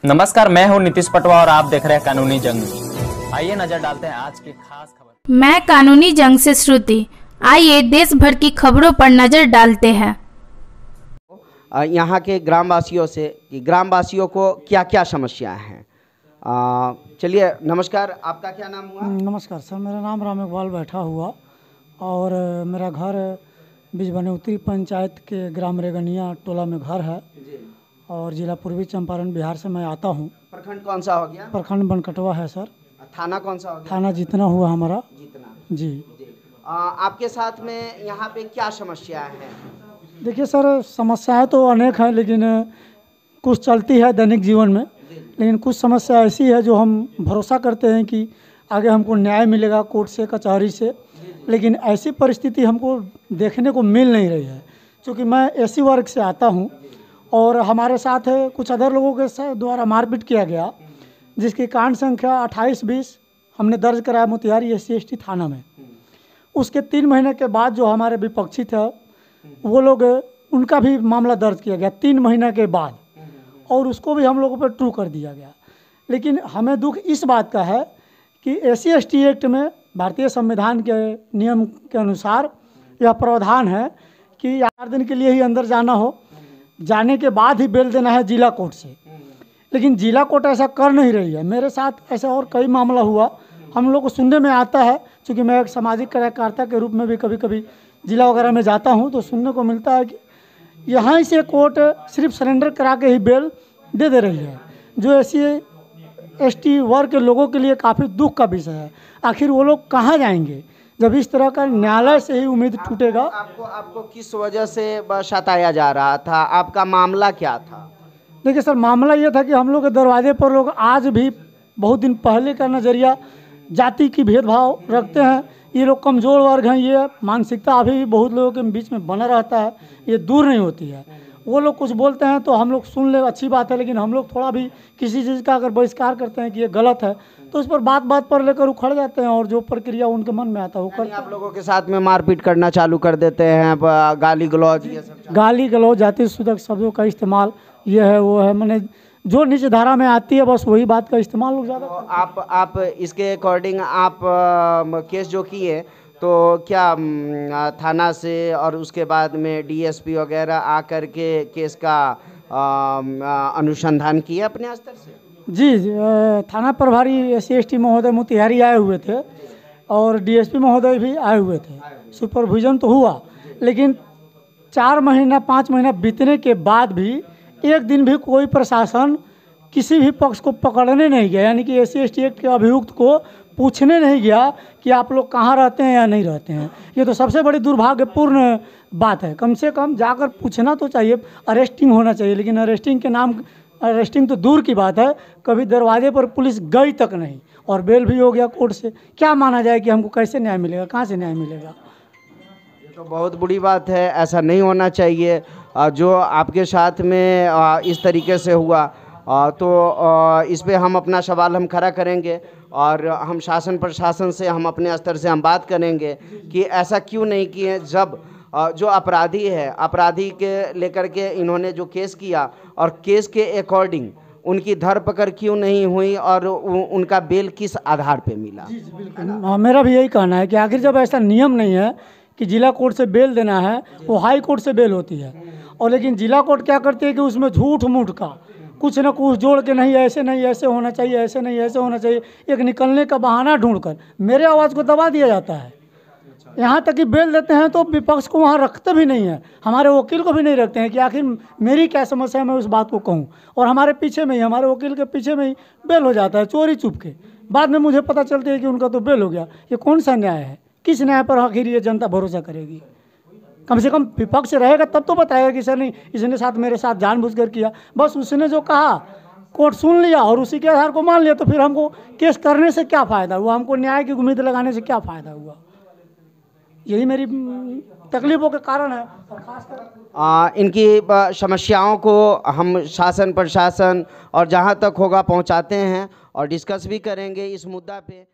नमस्कार, मैं हूं नीतीश पटवा और आप देख रहे हैं कानूनी जंग। आइए नजर डालते हैं आज की खास खबर। मैं कानूनी जंग से श्रुति। आइए देश भर की खबरों पर नजर डालते हैं। यहाँ के ग्रामवासियों से कि ग्रामवासियों को क्या क्या समस्याएं हैं। चलिए, नमस्कार, आपका क्या नाम हुआ? नमस्कार सर, मेरा नाम राम इकबाल बैठा हुआ और मेरा घर बिजबनी उत्तरी पंचायत के ग्राम रेगनिया टोला में घर है और जिला पूर्वी चंपारण बिहार से मैं आता हूँ। प्रखंड कौन सा हो गया? प्रखंड बनकटवा है सर। थाना कौन सा हो गया? थाना जितना हुआ हमारा। जितना जी। आपके साथ में यहाँ पे क्या समस्याएं हैं? देखिए सर, समस्याएं तो अनेक हैं, लेकिन कुछ चलती है दैनिक जीवन में, लेकिन कुछ समस्या ऐसी है जो हम भरोसा करते हैं कि आगे हमको न्याय मिलेगा कोर्ट से, कचहरी से, लेकिन ऐसी परिस्थिति हमको देखने को मिल नहीं रही है। क्योंकि मैं एसी वर्ग से आता हूं और हमारे साथ कुछ अदर लोगों के द्वारा मारपीट किया गया, जिसकी कांड संख्या 28-20 हमने दर्ज कराया मोतिहारी SC/ST थाना में। उसके 3 महीने के बाद जो हमारे विपक्षी थे वो लोग, उनका भी मामला दर्ज किया गया 3 महीने के बाद, और उसको भी हम लोगों पर ट्रू कर दिया गया। लेकिन हमें दुख इस बात का है कि SC/ST एक्ट में भारतीय संविधान के नियम के अनुसार यह प्रावधान है कि 8 दिन के लिए ही अंदर जाना हो, जाने के बाद ही बेल देना है जिला कोर्ट से। लेकिन जिला कोर्ट ऐसा कर नहीं रही है। मेरे साथ ऐसा और कई मामला हुआ, हम लोग को सुनने में आता है, क्योंकि मैं एक सामाजिक कार्यकर्ता के रूप में भी कभी कभी जिला वगैरह में जाता हूं, तो सुनने को मिलता है कि यहाँ से कोर्ट सिर्फ सरेंडर करा के ही बेल दे रही है, जो SC/ST वर्ग के लोगों के लिए काफ़ी दुख का विषय है। आखिर वो लोग कहाँ जाएंगे जब इस तरह का न्यायालय से ही उम्मीद टूटेगा। आपको किस वजह से सताया जा रहा था? आपका मामला क्या था? देखिए सर, मामला ये था कि हम लोग के दरवाजे पर लोग आज भी बहुत दिन पहले का नज़रिया जाति की भेदभाव रखते हैं। ये लोग कमज़ोर वर्ग हैं, ये मानसिकता अभी भी बहुत लोगों के बीच में बना रहता है, ये दूर नहीं होती है। वो लोग कुछ बोलते हैं तो हम लोग सुन ले, अच्छी बात है, लेकिन हम लोग थोड़ा भी किसी चीज़ का अगर बहिष्कार करते हैं कि ये गलत है तो उस पर बात पर लेकर उखड़ जाते हैं और जो प्रक्रिया उनके मन में आता है वो करते हैं। आप लोगों के साथ में मारपीट करना चालू कर देते हैं, गाली गलौज, ये सब गाली गलौज, जाति सूचक शब्दों का इस्तेमाल, ये है वो है, मैंने जो नीचे धारा में आती है बस वही बात का इस्तेमाल लोग ज़्यादा। तो आप इसके अकॉर्डिंग आप केस जो किए तो क्या थाना से और उसके बाद में DSP वगैरह आकर के केस का अनुसंधान किया अपने स्तर से? जी, थाना प्रभारी SC/ST महोदय मोतिहारी आए हुए थे और DSP महोदय भी आए हुए थे। सुपरविजन तो हुआ, लेकिन 4 महीना 5 महीना बीतने के बाद भी एक दिन भी कोई प्रशासन किसी भी पक्ष को पकड़ने नहीं गया, यानी कि SC/ST एक्ट के अभियुक्त को पूछने नहीं गया कि आप लोग कहाँ रहते हैं या नहीं रहते हैं। ये तो सबसे बड़ी दुर्भाग्यपूर्ण बात है। कम से कम जाकर पूछना तो चाहिए, अरेस्टिंग होना चाहिए, लेकिन अरेस्टिंग तो दूर की बात है, कभी दरवाजे पर पुलिस गई तक नहीं, और बेल भी हो गया कोर्ट से। क्या माना जाए कि हमको कैसे न्याय मिलेगा, कहाँ से न्याय मिलेगा? ये तो बहुत बुरी बात है, ऐसा नहीं होना चाहिए। जो आपके साथ में इस तरीके से हुआ तो इस पे हम अपना सवाल हम खड़ा करेंगे और हम शासन प्रशासन से हम अपने स्तर से हम बात करेंगे कि ऐसा क्यों नहीं किए। जब जो अपराधी है, अपराधी के लेकर के इन्होंने जो केस किया और केस के अकॉर्डिंग उनकी धरपकड़ क्यों नहीं हुई और उनका बेल किस आधार पे मिला? जी बिल्कुल, मेरा भी यही कहना है कि आखिर जब ऐसा नियम नहीं है कि जिला कोर्ट से बेल देना है, वो हाई कोर्ट से बेल होती है, और लेकिन जिला कोर्ट क्या करती है कि उसमें झूठ मूठ का कुछ न कुछ जोड़ के, नहीं ऐसे नहीं ऐसे होना चाहिए, ऐसे नहीं ऐसे होना चाहिए, एक निकलने का बहाना ढूंढकर मेरे आवाज़ को दबा दिया जाता है। यहाँ तक कि बेल देते हैं तो विपक्ष को वहाँ रखते भी नहीं है, हमारे वकील को भी नहीं रखते हैं कि आखिर मेरी क्या समस्या है, मैं उस बात को कहूँ, और हमारे पीछे में ही, हमारे वकील के पीछे में ही बेल हो जाता है चोरी चुप के। बाद में मुझे पता चलती है कि उनका तो बेल हो गया। ये कौन सा न्याय है? किस न्याय पर आखिर ये जनता भरोसा करेगी? कम से कम विपक्ष रहेगा तब तो बताएगा कि सर नहीं, इसने साथ मेरे साथ जानबूझकर किया, बस उसने जो कहा कोर्ट सुन लिया और उसी के आधार को मान लिया, तो फिर हमको केस करने से क्या फ़ायदा हुआ, हमको न्याय की उम्मीद लगाने से क्या फ़ायदा हुआ? यही मेरी तकलीफ़ों के कारण है। और खासकर इनकी समस्याओं को हम शासन प्रशासन और जहाँ तक होगा पहुँचाते हैं और डिस्कस भी करेंगे इस मुद्दा पे।